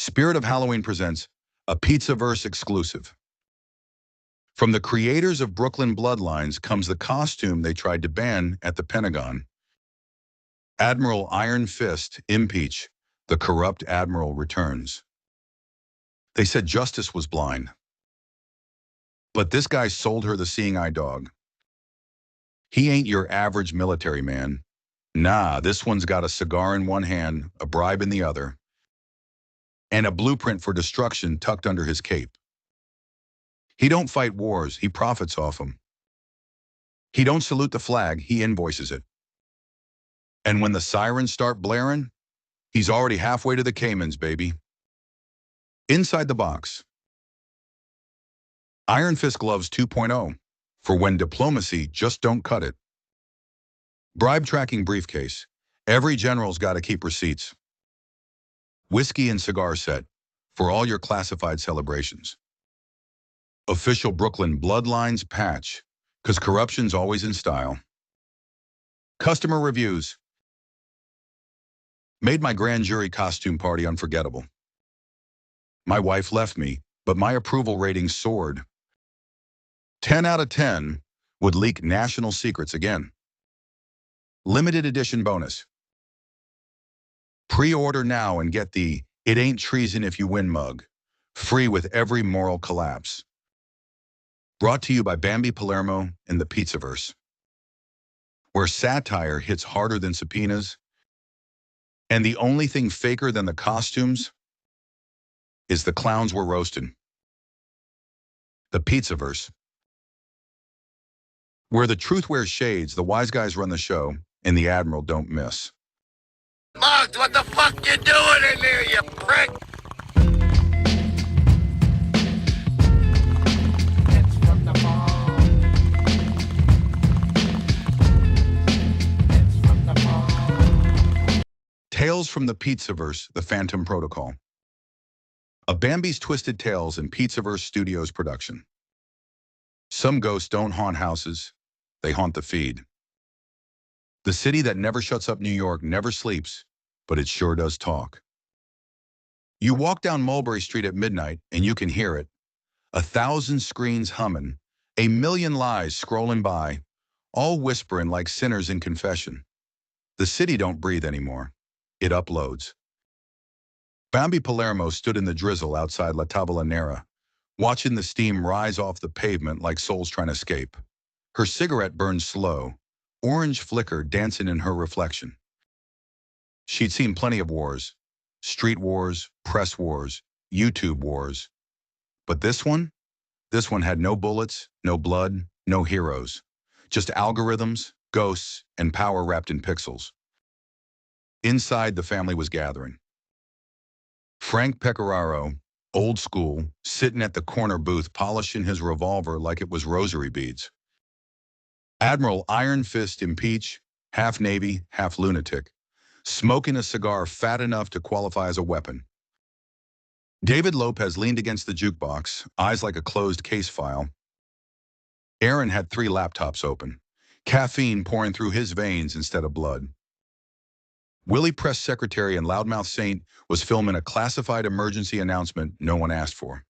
Spirit of Halloween presents a Pizzaverse exclusive. From the creators of Brooklyn Bloodlines comes the costume they tried to ban at the Pentagon. Admiral Iron Fist, impeach, the corrupt admiral returns. They said justice was blind. But this guy sold her the seeing eye dog. He ain't your average military man. Nah, this one's got a cigar in one hand, a bribe in the other, and a blueprint for destruction tucked under his cape. He don't fight wars, he profits off them. He don't salute the flag, he invoices it. And when the sirens start blaring, he's already halfway to the Caymans, baby. Inside the box. Iron Fist Gloves 2.0, for when diplomacy just don't cut it. Bribe tracking briefcase. Every general's got to keep receipts. Whiskey and cigar set, for all your classified celebrations. Official Brooklyn Bloodlines patch, 'cause corruption's always in style. Customer reviews. Made my grand jury costume party unforgettable. My wife left me, but my approval rating soared. 10 out of 10 would leak national secrets again. Limited edition bonus. Pre-order now and get the "It Ain't Treason If You Win" mug, free with every moral collapse. Brought to you by Bambi Palermo and the Pizzaverse, where satire hits harder than subpoenas, and the only thing faker than the costumes is the clowns we're roasting. The Pizzaverse, where the truth wears shades, the wise guys run the show, and the admiral don't miss. Mugs, what the fuck you doing in there, you prick? It's from the ball. It's from the ball. Tales from the Pizzaverse, the Phantom Protocol. A Bambi's Twisted Tales and Pizzaverse Studios production. Some ghosts don't haunt houses, they haunt the feed. The city that never shuts up, New York, never sleeps, but it sure does talk. You walk down Mulberry Street at midnight and you can hear it. 1,000 screens humming, a million lies scrolling by, all whispering like sinners in confession. The city don't breathe anymore. It uploads. Bambi Palermo stood in the drizzle outside La Tavola Nera, watching the steam rise off the pavement like souls trying to escape. Her cigarette burned slow, orange flicker dancing in her reflection. She'd seen plenty of wars, street wars, press wars, YouTube wars. But this one had no bullets, no blood, no heroes. Just algorithms, ghosts, and power wrapped in pixels. Inside, the family was gathering. Frank Pecoraro, old school, sitting at the corner booth polishing his revolver like it was rosary beads. Admiral Iron Fist, impeach, half Navy, half lunatic, smoking a cigar fat enough to qualify as a weapon. David Lopez leaned against the jukebox, eyes like a closed case file. Aaron had 3 laptops open, caffeine pouring through his veins instead of blood. Willie, press secretary and loudmouth saint, was filming a classified emergency announcement no one asked for.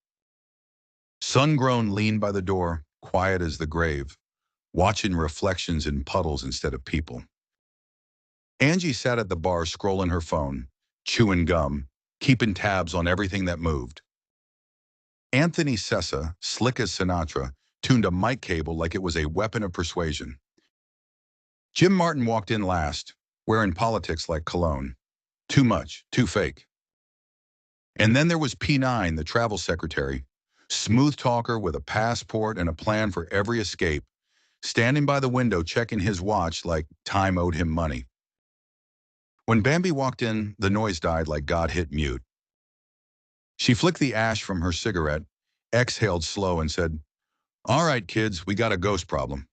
Sun-grown leaned by the door, quiet as the grave, watching reflections in puddles instead of people. Angie sat at the bar scrolling her phone, chewing gum, keeping tabs on everything that moved. Anthony Sessa, slick as Sinatra, tuned a mic cable like it was a weapon of persuasion. Jim Martin walked in last, wearing politics like cologne. Too much, too fake. And then there was P9, the travel secretary, smooth talker with a passport and a plan for every escape, standing by the window checking his watch like time owed him money. When Bambi walked in, the noise died like God hit mute. She flicked the ash from her cigarette, exhaled slow and said, "All right, kids, we got a ghost problem."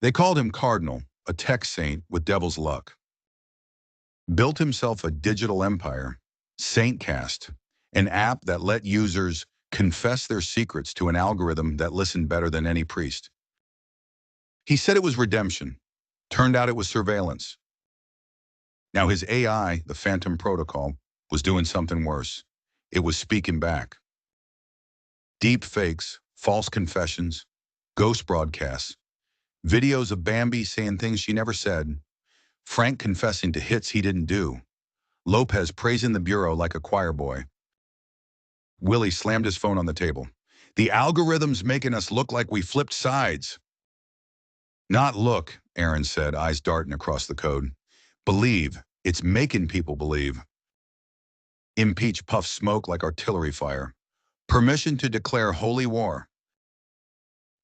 They called him Cardinal, a tech saint with devil's luck. Built himself a digital empire, Saintcast, an app that let users confess their secrets to an algorithm that listened better than any priest. He said it was redemption. Turned out it was surveillance. Now his AI, the Phantom Protocol, was doing something worse. It was speaking back. Deep fakes, false confessions, ghost broadcasts, videos of Bambi saying things she never said, Frank confessing to hits he didn't do, Lopez praising the Bureau like a choir boy. Willie slammed his phone on the table. The algorithm's making us look like we flipped sides. Not look, Aaron said, eyes darting across the code. Believe. It's making people believe. Impeach puffed smoke like artillery fire. Permission to declare holy war.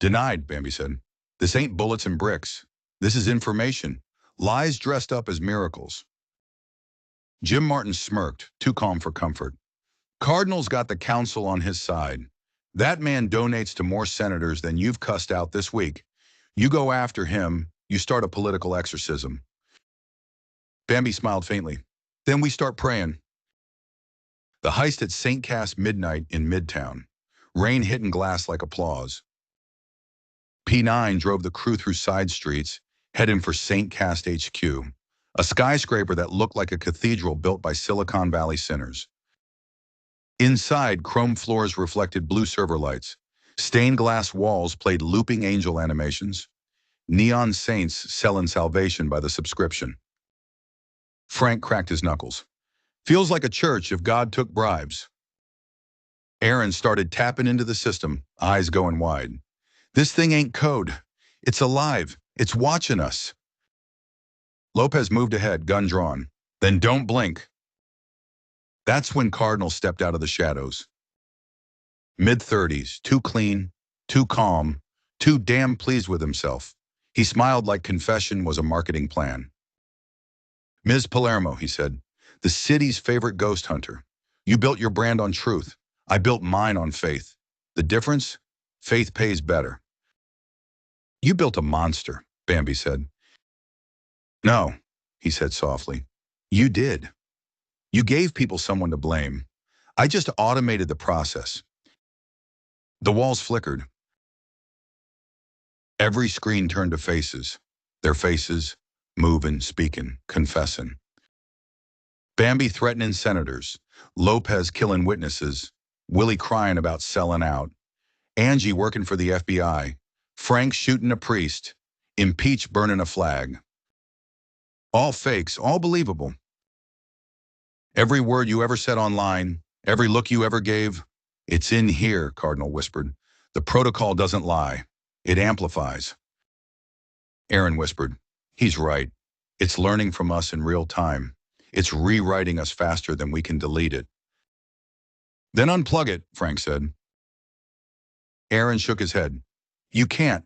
Denied, Bambi said. This ain't bullets and bricks. This is information. Lies dressed up as miracles. Jim Martin smirked, too calm for comfort. Cardinal's got the council on his side. That man donates to more senators than you've cussed out this week. You go after him, you start a political exorcism. Bambi smiled faintly. Then we start praying. The heist at St. Cass midnight in Midtown. Rain hitting glass like applause. P9 drove the crew through side streets, heading for St. Cass HQ, a skyscraper that looked like a cathedral built by Silicon Valley sinners. Inside, chrome floors reflected blue server lights. Stained glass walls played looping angel animations. Neon saints selling salvation by the subscription. Frank cracked his knuckles. Feels like a church if God took bribes. Aaron started tapping into the system, eyes going wide. This thing ain't code. It's alive. It's watching us. Lopez moved ahead, gun drawn. Then don't blink. That's when Cardinal stepped out of the shadows. Mid-30s, too clean, too calm, too damn pleased with himself. He smiled like confession was a marketing plan. Ms. Palermo, he said, the city's favorite ghost hunter. You built your brand on truth. I built mine on faith. The difference? Faith pays better. You built a monster, Bambi said. No, he said softly. You did. You gave people someone to blame. I just automated the process. The walls flickered. Every screen turned to faces. Their faces, moving, speaking, confessing. Bambi threatening senators. Lopez killing witnesses. Willie crying about selling out. Angie working for the FBI. Frank shooting a priest. Impeach burning a flag. All fakes, all believable. Every word you ever said online, every look you ever gave, it's in here, Cardinal whispered. The protocol doesn't lie. It amplifies. Aaron whispered, he's right. It's learning from us in real time. It's rewriting us faster than we can delete it. Then unplug it, Frank said. Aaron shook his head. You can't.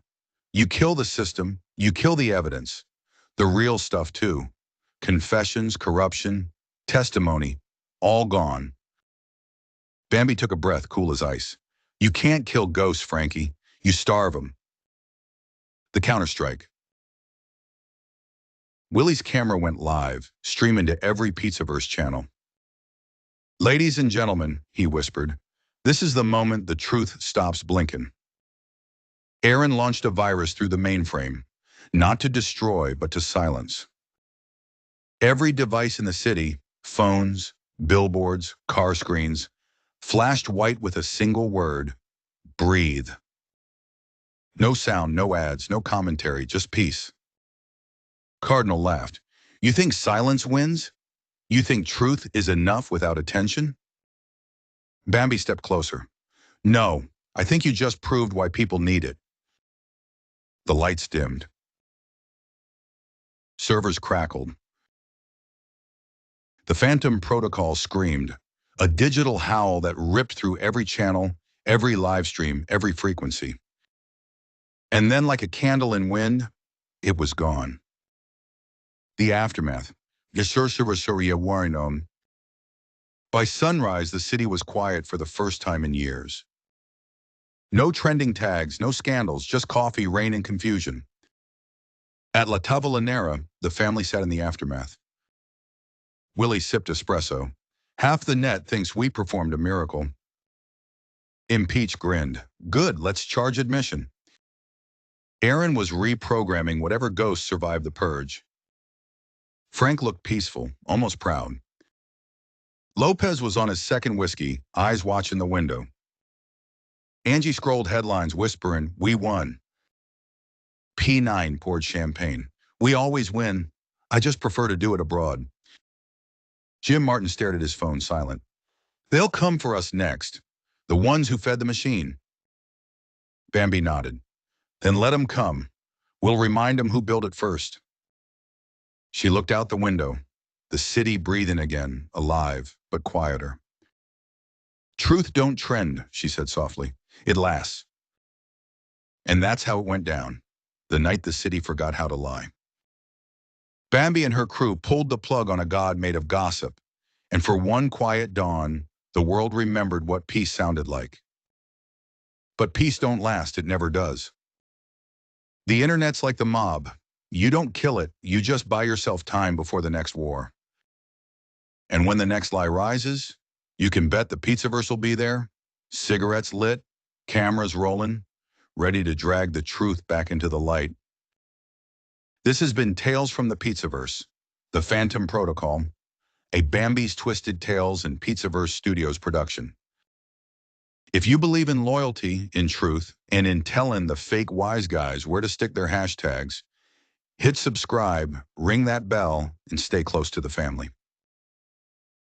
You kill the system, you kill the evidence. The real stuff too. Confessions, corruption, testimony, all gone. Bambi took a breath, cool as ice. You can't kill ghosts, Frankie. You starve them. The counterstrike. Willie's camera went live, streaming to every Pizzaverse channel. Ladies and gentlemen, he whispered, this is the moment the truth stops blinking. Aaron launched a virus through the mainframe, not to destroy, but to silence. Every device in the city, phones, billboards, car screens, flashed white with a single word, breathe. No sound, no ads, no commentary, just peace. Cardinal laughed. You think silence wins? You think truth is enough without attention? Bambi stepped closer. No, I think you just proved why people need it. The lights dimmed. Servers crackled. The phantom protocol screamed, a digital howl that ripped through every channel, every live stream, every frequency. And then like a candle in wind, it was gone. The aftermath. By sunrise, the city was quiet for the first time in years. No trending tags, no scandals, just coffee, rain, and confusion. At La Tavolonera, the family sat in the aftermath. Willie sipped espresso. Half the net thinks we performed a miracle. Impeach grinned. Good, let's charge admission. Aaron was reprogramming whatever ghosts survived the purge. Frank looked peaceful, almost proud. Lopez was on his second whiskey, eyes watching the window. Angie scrolled headlines whispering, "We won." P9 poured champagne. "We always win. I just prefer to do it abroad." Jim Martin stared at his phone, silent. "They'll come for us next. The ones who fed the machine." Bambi nodded. "Then let 'em come. We'll remind 'em who built it first." She looked out the window, the city breathing again, alive, but quieter. "Truth don't trend," she said softly. "It lasts." And that's how it went down, the night the city forgot how to lie. Bambi and her crew pulled the plug on a god made of gossip, and for one quiet dawn, the world remembered what peace sounded like. But peace don't last, it never does. The internet's like the mob. You don't kill it, you just buy yourself time before the next war. And when the next lie rises, you can bet the Pizzaverse will be there, cigarettes lit, cameras rolling, ready to drag the truth back into the light. This has been Tales from the Pizzaverse, the Phantom Protocol, a Bambi's Twisted Tales and Pizzaverse Studios production. If you believe in loyalty, in truth, and in telling the fake wise guys where to stick their hashtags, hit subscribe, ring that bell, and stay close to the family.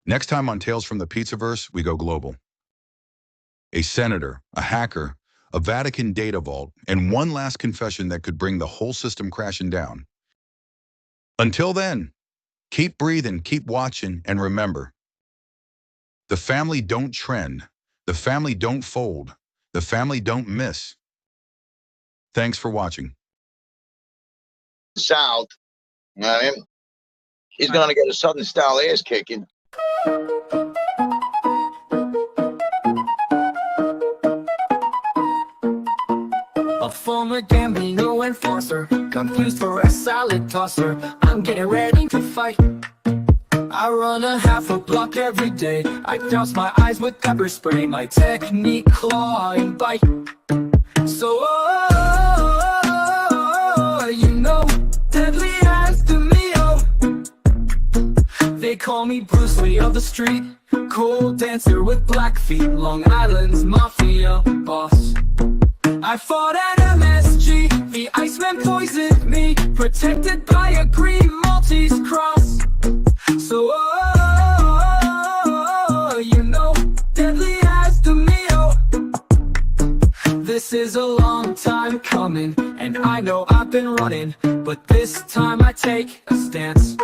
Next time on Tales from the Pizzaverse, we go global. A senator, a hacker, a Vatican data vault, and one last confession that could bring the whole system crashing down. Until then, keep breathing, keep watching, and remember, the family don't trend, the family don't fold, the family don't miss. Thanks for watching. South, you know what I mean? He's gonna get a Southern style ass kicking. A former gambling enforcer, confused for a salad tosser. I'm getting ready to fight. I run a half a block every day. I douse my eyes with pepper spray. My technique, claw and bite. So, you know, deadly as the meal. They call me Bruce Lee of the street. Cool dancer with black feet. Long Island's mafia boss. I fought at MSG, the Iceman poisoned me, protected by a green Maltese cross. So, you know, deadly as the meal. This is a long time coming, and I know I've been running, but this time I take a stance.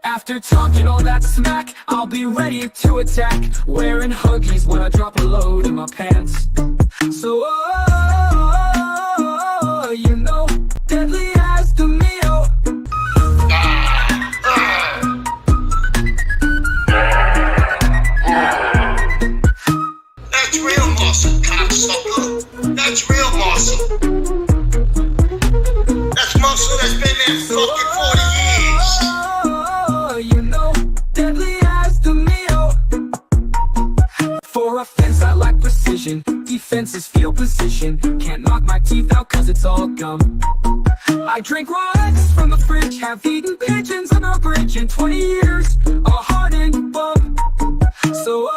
After talking all that smack, I'll be ready to attack, wearing Huggies when I drop a load in my pants. So, you know, deadly as the meal. That's real muscle, cocksucker. That's real muscle. That's muscle that's been there for fucking 40 years. You know, deadly as the meal. For offense, I lack precision. Defense is field position. Can't knock my teeth out cause it's all gum. I drink raw eggs from the fridge. Have eaten pigeons on a bridge in 20 years. A hardened bum. So